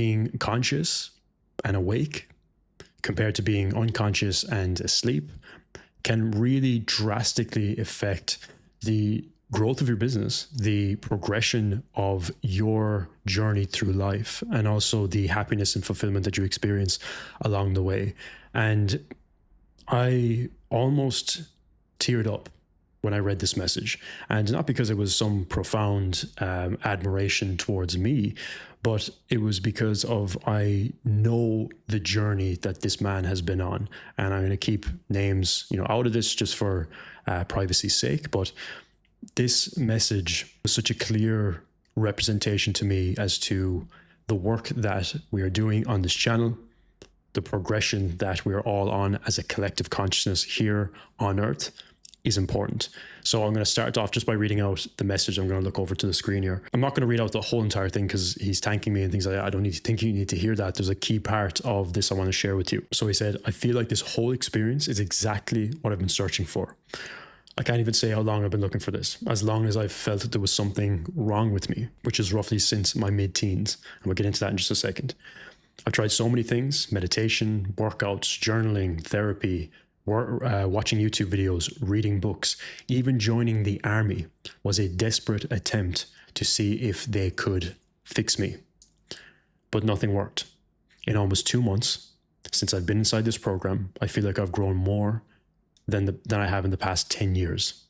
being conscious and awake compared to being unconscious and asleep can really drastically affect the growth of your business, the progression of your journey through life, and also the happiness and fulfillment that you experience along the way. And I almost teared up when I read this message, and not because it was some profound admiration towards me, but it was because of I know the journey that this man has been on, and I'm going to keep names, out of this just for privacy's sake. But this message was such a clear representation to me as to the work that we are doing on this channel, the progression that we're all on as a collective consciousness here on Earth is important. So I'm going to start off just by reading out the message. I'm going to look over to the screen here. I'm not going to read out the whole entire thing because he's thanking me and things like that. I don't think you need to hear that. There's a key part of this I want to share with you. So he said, I feel like this whole experience is exactly what I've been searching for. I can't even say how long I've been looking for this. As long as I've felt that there was something wrong with me, which is roughly since my mid-teens. And we'll get into that in just a second. I've tried so many things: meditation, workouts, journaling, therapy, watching YouTube videos, reading books. Even joining the army was a desperate attempt to see if they could fix me. But nothing worked. In almost 2 months, since I've been inside this program, I feel like I've grown more than I have in the past 10 years.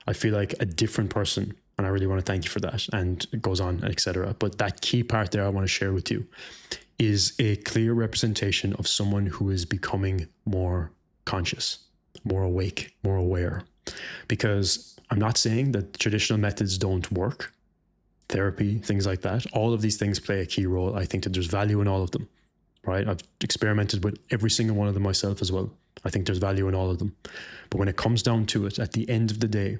I feel like a different person, and I really want to thank you for that. And it goes on, etc. But that key part there I want to share with you is a clear representation of someone who is becoming more conscious, more awake, more aware. Because I'm not saying that traditional methods don't work. Therapy, things like that. All of these things play a key role. I think that there's value in all of them, right? I've experimented with every single one of them myself as well. I think there's value in all of them. But when it comes down to it, at the end of the day,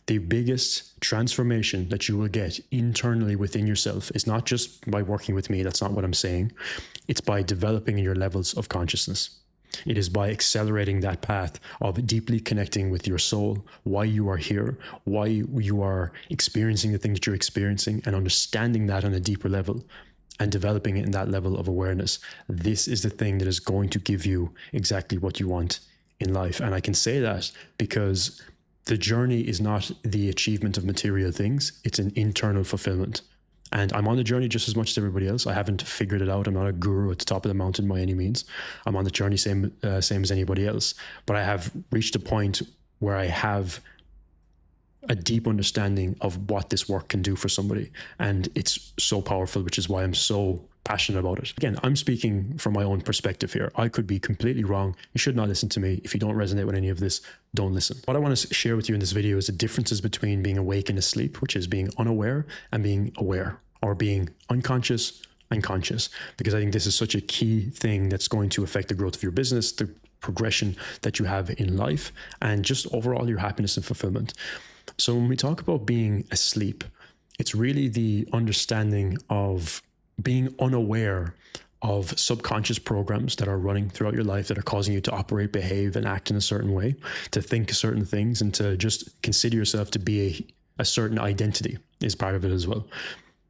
the biggest transformation that you will get internally within yourself is not just by working with me. That's not what I'm saying. It's by developing your levels of consciousness. It is by accelerating that path of deeply connecting with your soul, why you are here, why you are experiencing the things that you're experiencing, and understanding that on a deeper level and developing it in that level of awareness. This is the thing that is going to give you exactly what you want in life. And I can say that because the journey is not the achievement of material things. It's an internal fulfillment. And I'm on the journey just as much as everybody else. I haven't figured it out. I'm not a guru at the top of the mountain by any means. I'm on the journey same as anybody else. But I have reached a point where I have a deep understanding of what this work can do for somebody. And it's so powerful, which is why I'm so passionate about it. Again, I'm speaking from my own perspective here. I could be completely wrong. You should not listen to me. If you don't resonate with any of this, don't listen. What I want to share with you in this video is the differences between being awake and asleep, which is being unaware, and being aware, or being unconscious and conscious, because I think this is such a key thing that's going to affect the growth of your business, the progression that you have in life, and just overall your happiness and fulfillment. So when we talk about being asleep, it's really the understanding of being unaware of subconscious programs that are running throughout your life that are causing you to operate, behave, and act in a certain way, to think certain things, and to just consider yourself to be a certain identity is part of it as well.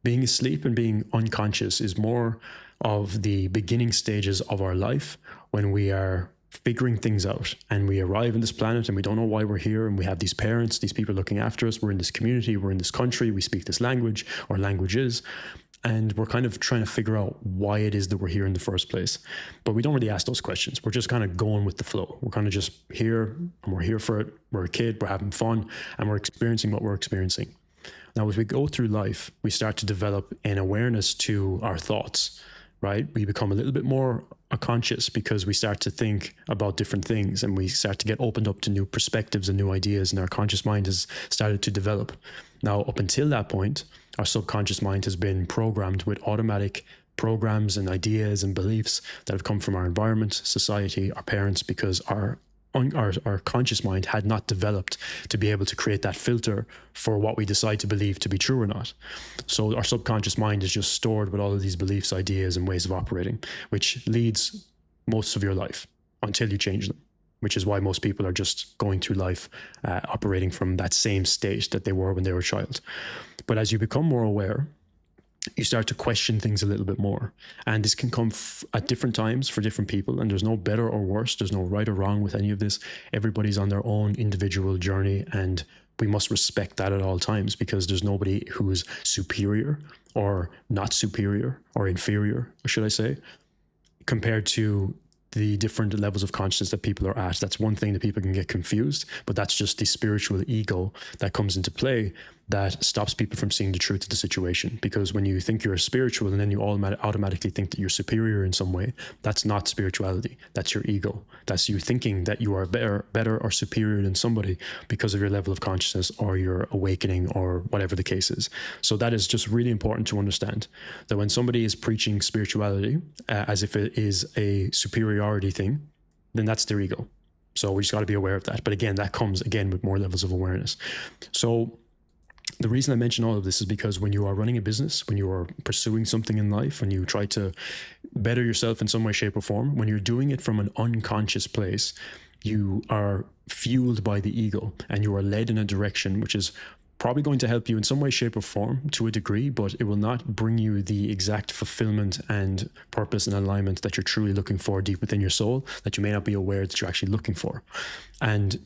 Being asleep and being unconscious is more of the beginning stages of our life when we are figuring things out and we arrive on this planet and we don't know why we're here, and we have these parents, these people looking after us, we're in this community, we're in this country, we speak this language or languages, and we're kind of trying to figure out why it is that we're here in the first place. But we don't really ask those questions. We're just kind of going with the flow. We're kind of just here, and we're here for it. We're a kid, we're having fun, and we're experiencing what we're experiencing. Now, as we go through life, we start to develop an awareness to our thoughts, right? We become a little bit more conscious because we start to think about different things, and we start to get opened up to new perspectives and new ideas, and our conscious mind has started to develop. Now, up until that point, our subconscious mind has been programmed with automatic programs and ideas and beliefs that have come from our environment, society, our parents, because our conscious mind had not developed to be able to create that filter for what we decide to believe to be true or not. So our subconscious mind is just stored with all of these beliefs, ideas, and ways of operating, which leads most of your life until you change them, which is why most people are just going through life operating from that same state that they were when they were a child. But as you become more aware, you start to question things a little bit more. And this can come at different times for different people. And there's no better or worse. There's no right or wrong with any of this. Everybody's on their own individual journey. And we must respect that at all times, because there's nobody who is superior or not superior or inferior, should I say, compared to the different levels of consciousness that people are at. That's one thing that people can get confused, but that's just the spiritual ego that comes into play that stops people from seeing the truth of the situation. Because when you think you're spiritual and then you automatically think that you're superior in some way, that's not spirituality. That's your ego. That's you thinking that you are better or superior than somebody because of your level of consciousness or your awakening or whatever the case is. So that is just really important to understand, that when somebody is preaching spirituality as if it is a superiority thing, then that's their ego. So we just got to be aware of that. But again, that comes again with more levels of awareness. So the reason I mention all of this is because when you are running a business, when you are pursuing something in life, when you try to better yourself in some way, shape, or form, when you're doing it from an unconscious place, you are fueled by the ego and you are led in a direction which is probably going to help you in some way, shape, or form to a degree, but it will not bring you the exact fulfillment and purpose and alignment that you're truly looking for deep within your soul, that you may not be aware that you're actually looking for. And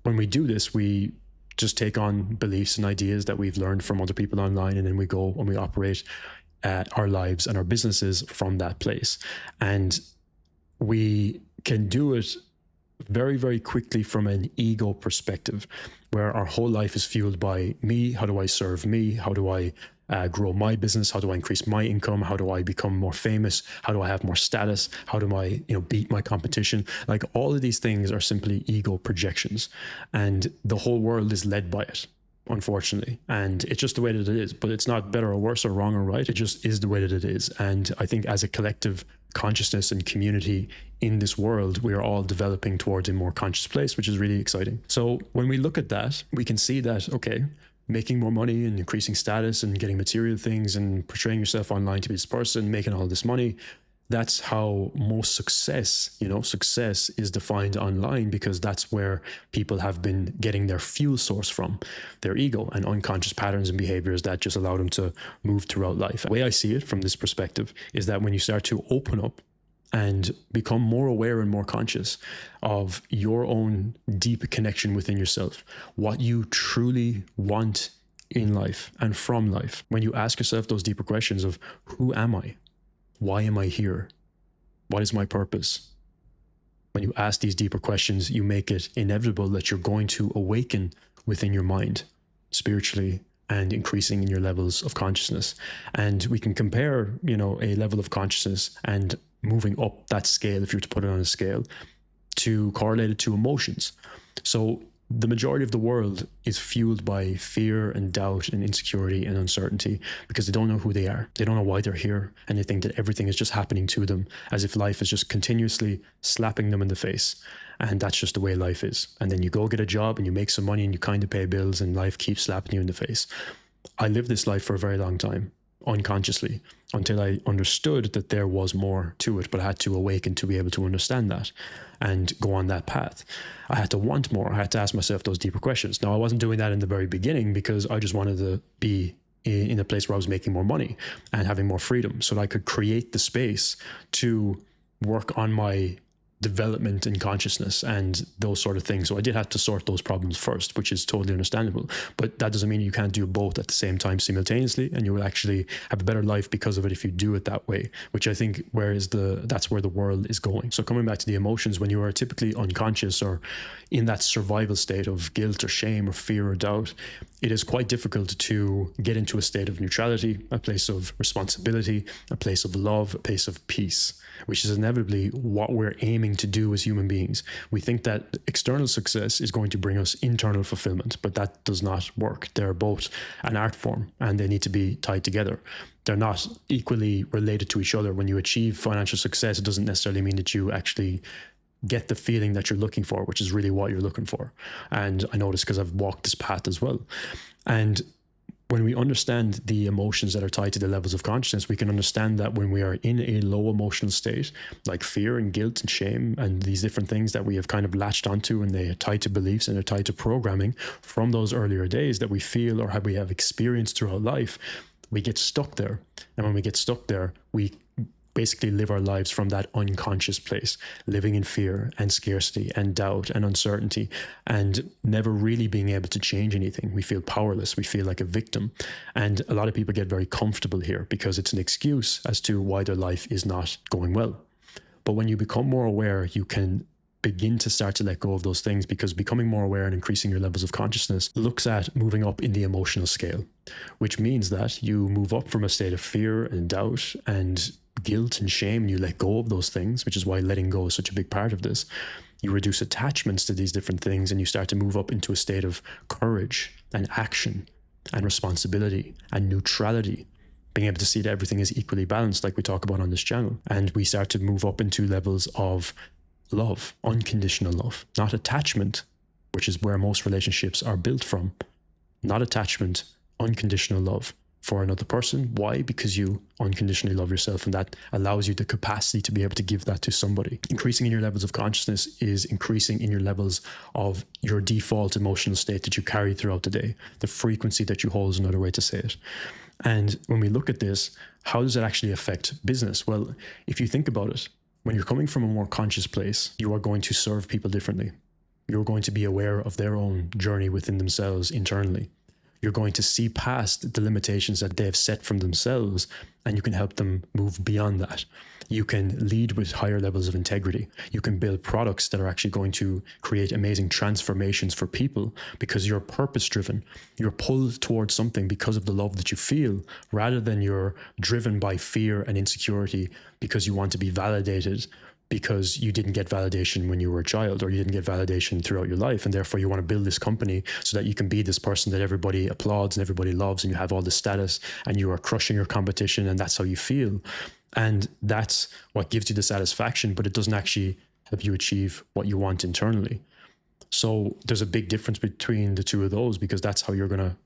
when we do this, we just take on beliefs and ideas that we've learned from other people online, and then we go and we operate our lives and our businesses from that place. And we can do it very, very quickly from an ego perspective, where our whole life is fueled by me. How do I serve me? How do I grow my business? How do I increase my income? How do I become more famous? How do I have more status? How do I, beat my competition? Like, all of these things are simply ego projections, and the whole world is led by it, unfortunately. And it's just the way that it is, but it's not better or worse or wrong or right. It just is the way that it is. And I think as a collective consciousness and community in this world, we are all developing towards a more conscious place, which is really exciting. So when we look at that, we can see that, okay, making more money and increasing status and getting material things and portraying yourself online to be this person, making all this money, that's how most success is defined online, because that's where people have been getting their fuel source from, their ego and unconscious patterns and behaviors that just allow them to move throughout life. The way I see it from this perspective is that when you start to open up and become more aware and more conscious of your own deep connection within yourself, what you truly want in life and from life, when you ask yourself those deeper questions of who am I? Why am I here? What is my purpose? When you ask these deeper questions, you make it inevitable that you're going to awaken within your mind spiritually and increasing in your levels of consciousness. And we can compare, a level of consciousness and moving up that scale, if you were to put it on a scale, to correlate it to emotions. So the majority of the world is fueled by fear and doubt and insecurity and uncertainty, because they don't know who they are. They don't know why they're here. And they think that everything is just happening to them, as if life is just continuously slapping them in the face. And that's just the way life is. And then you go get a job and you make some money and you kind of pay bills, and life keeps slapping you in the face. I lived this life for a very long time, unconsciously, until I understood that there was more to it, but I had to awaken to be able to understand that and go on that path. I had to want more. I had to ask myself those deeper questions. Now, I wasn't doing that in the very beginning because I just wanted to be in a place where I was making more money and having more freedom, so that I could create the space to work on my development in consciousness and those sort of things. So I did have to sort those problems first, which is totally understandable. But that doesn't mean you can't do both at the same time simultaneously, and you will actually have a better life because of it if you do it that way, which I think that's where the world is going. So coming back to the emotions, when you are typically unconscious or in that survival state of guilt or shame or fear or doubt, it is quite difficult to get into a state of neutrality, a place of responsibility, a place of love, a place of peace, which is inevitably what we're aiming to do as human beings. We think that external success is going to bring us internal fulfillment, but that does not work. They're both an art form and they need to be tied together. They're not equally related to each other. When you achieve financial success, it doesn't necessarily mean that you actually get the feeling that you're looking for, which is really what you're looking for. And I know this because I've walked this path as well. And when we understand the emotions that are tied to the levels of consciousness, we can understand that when we are in a low emotional state, like fear and guilt and shame and these different things that we have kind of latched onto, and they are tied to beliefs and they're tied to programming from those earlier days that we feel or we have experienced throughout life, we get stuck there. And when we get stuck there, we basically live our lives from that unconscious place, living in fear and scarcity and doubt and uncertainty, and never really being able to change anything. We feel powerless. We feel like a victim. And a lot of people get very comfortable here because it's an excuse as to why their life is not going well. But when you become more aware, you can begin to start to let go of those things, because becoming more aware and increasing your levels of consciousness looks at moving up in the emotional scale, which means that you move up from a state of fear and doubt and guilt and shame, and you let go of those things, which is why letting go is such a big part of this. You reduce attachments to these different things, and you start to move up into a state of courage and action and responsibility and neutrality, being able to see that everything is equally balanced, like we talk about on this channel. And we start to move up into levels of love, unconditional love, not attachment, which is where most relationships are built from. Not attachment, unconditional love for another person. Why? Because you unconditionally love yourself, and that allows you the capacity to be able to give that to somebody. Increasing in your levels of consciousness is increasing in your levels of your default emotional state that you carry throughout the day. The frequency that you hold is another way to say it. And when we look at this, how does it actually affect business? Well, if you think about it, when you're coming from a more conscious place, you are going to serve people differently. You're going to be aware of their own journey within themselves internally. You're going to see past the limitations that they've set from themselves, and you can help them move beyond that. You can lead with higher levels of integrity. You can build products that are actually going to create amazing transformations for people because you're purpose-driven. You're pulled towards something because of the love that you feel, rather than you're driven by fear and insecurity because you want to be validated because you didn't get validation when you were a child, or you didn't get validation throughout your life, and therefore you want to build this company so that you can be this person that everybody applauds and everybody loves, and you have all the status and you are crushing your competition, and that's how you feel. And that's what gives you the satisfaction, but it doesn't actually help you achieve what you want internally. So there's a big difference between the two of those, because that's how you're going to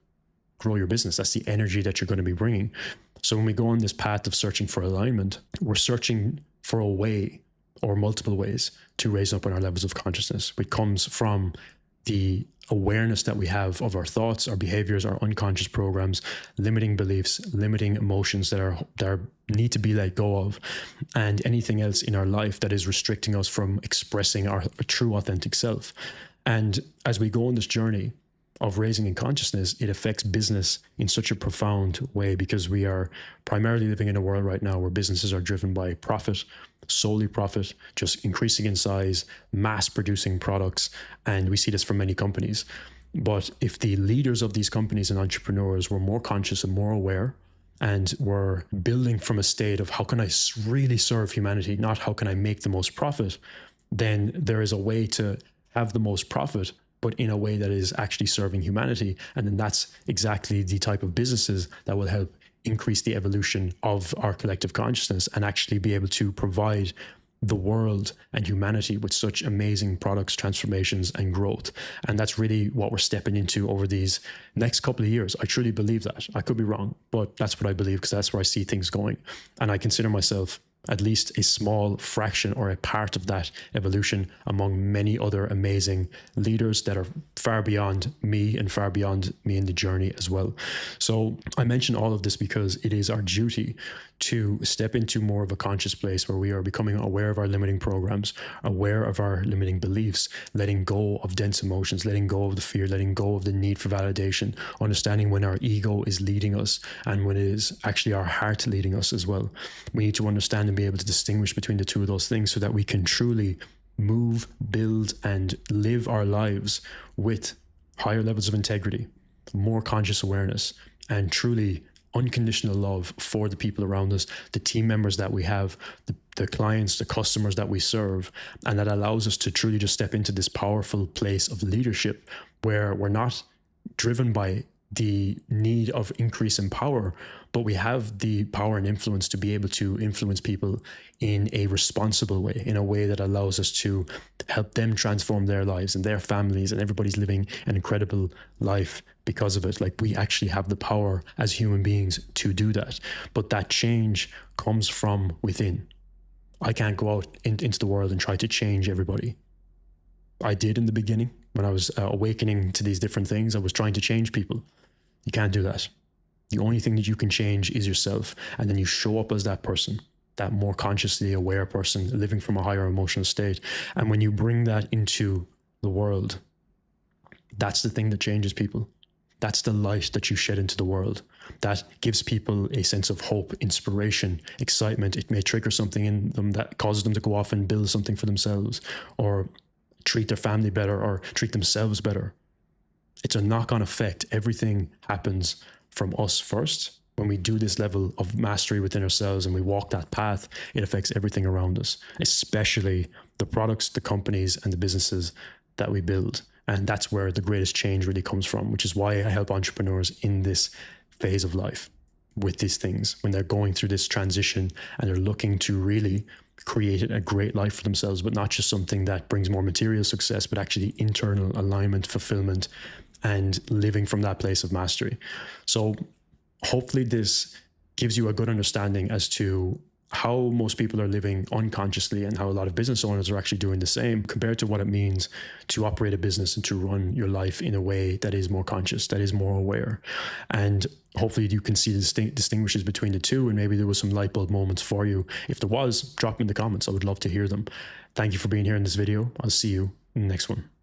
grow your business. That's the energy that you're going to be bringing. So when we go on this path of searching for alignment, we're searching for a way, or multiple ways, to raise up in our levels of consciousness, which comes from the awareness that we have of our thoughts, our behaviors, our unconscious programs, limiting beliefs, limiting emotions that need to be let go of, and anything else in our life that is restricting us from expressing our true authentic self. And as we go on this journey of raising in consciousness, it affects business in such a profound way, because we are primarily living in a world right now where businesses are driven by profit, solely profit, just increasing in size, mass producing products. And we see this from many companies. But if the leaders of these companies and entrepreneurs were more conscious and more aware, and were building from a state of how can I really serve humanity, not how can I make the most profit, then there is a way to have the most profit, but in a way that is actually serving humanity. And then that's exactly the type of businesses that will help increase the evolution of our collective consciousness and actually be able to provide the world and humanity with such amazing products, transformations, and growth. And that's really what we're stepping into over these next couple of years. I truly believe that. I could be wrong, but that's what I believe, because that's where I see things going. And I consider myself at least a small fraction or a part of that evolution among many other amazing leaders that are far beyond me and far beyond me in the journey as well. So I mention all of this because it is our duty to step into more of a conscious place where we are becoming aware of our limiting programs, aware of our limiting beliefs, letting go of dense emotions, letting go of the fear, letting go of the need for validation, understanding when our ego is leading us and when it is actually our heart leading us as well. We need to understand and be able to distinguish between the two of those things so that we can truly move, build, and live our lives with higher levels of integrity, more conscious awareness, and truly unconditional love for the people around us, the team members that we have, the clients, the customers that we serve. And that allows us to truly just step into this powerful place of leadership where we're not driven by the need of increase in power, but we have the power and influence to be able to influence people in a responsible way, in a way that allows us to help them transform their lives and their families, and everybody's living an incredible life because of it. Like, we actually have the power as human beings to do that. But that change comes from within. I can't go out into the world and try to change everybody. I did in the beginning when I was awakening to these different things. I was trying to change people. You can't do that. The only thing that you can change is yourself. And then you show up as that person, that more consciously aware person living from a higher emotional state. And when you bring that into the world, that's the thing that changes people. That's the light that you shed into the world. That gives people a sense of hope, inspiration, excitement. It may trigger something in them that causes them to go off and build something for themselves, or treat their family better, or treat themselves better. It's a knock-on effect. Everything happens from us first. When we do this level of mastery within ourselves and we walk that path, it affects everything around us, especially the products, the companies, and the businesses that we build. And that's where the greatest change really comes from, which is why I help entrepreneurs in this phase of life with these things, when they're going through this transition and they're looking to really create a great life for themselves, but not just something that brings more material success, but actually internal alignment, fulfillment, and living from that place of mastery. So hopefully this gives you a good understanding as to how most people are living unconsciously and how a lot of business owners are actually doing the same, compared to what it means to operate a business and to run your life in a way that is more conscious, that is more aware. And hopefully you can see the distinguishes between the two, and maybe there was some light bulb moments for you. If there was, drop them in the comments. I would love to hear them. Thank you for being here in this video. I'll see you in the next one.